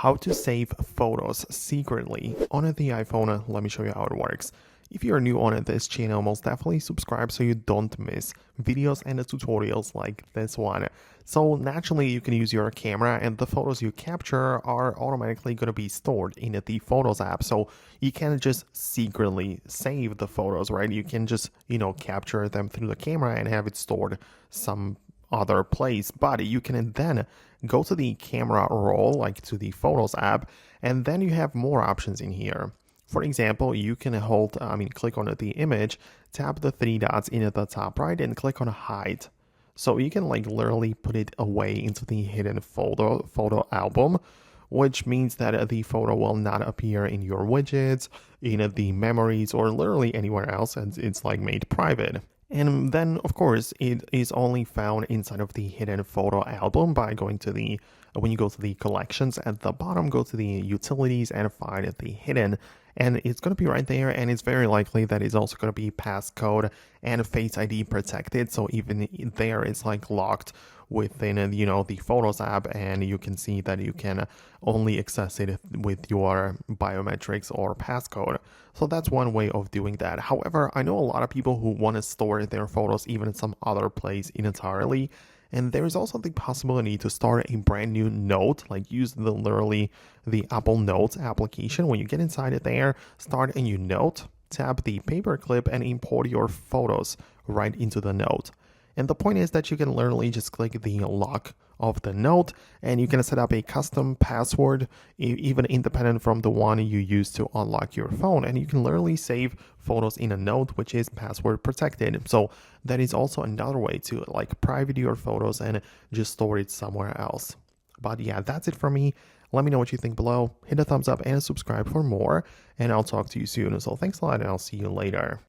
How to save photos secretly on the iPhone. Let me show you how it works. If you're new on this channel, most definitely subscribe so you don't miss videos and tutorials like this one. So naturally you can use your camera and the photos you capture are automatically going to be stored in the Photos app. So you can just secretly save the photos, right? You can just, capture them through the camera and have it stored some other place, but you can then go to the camera roll, like to the Photos app, and then you have more options in here. For example, you can click on the image, tap the three dots in the top right, and click on hide. So you can literally put it away into the hidden photo album, which means that the photo will not appear in your widgets, in the memories, or literally anywhere else, and it's made private. And then, of course, it is only found inside of the hidden photo album by going to when you go to the collections at the bottom, go to the utilities and find the hidden. And it's going to be right there. And it's very likely that it's also going to be passcode and Face ID protected. So even there, it's locked within, the Photos app. And you can see that you can only access it with your biometrics or passcode. So that's one way of doing that. However, I know a lot of people who want to store their photos even in some other place entirely. And there is also the possibility to start a brand new note, use literally the Apple Notes application. When you get inside it there, start a new note, tap the paperclip and import your photos right into the note. And the point is that you can literally just click the lock of the note and you can set up a custom password, even independent from the one you use to unlock your phone. And you can literally save photos in a note, which is password protected. So that is also another way to private your photos and just store it somewhere else. But yeah, that's it for me. Let me know what you think below. Hit a thumbs up and subscribe for more. And I'll talk to you soon. So thanks a lot and I'll see you later.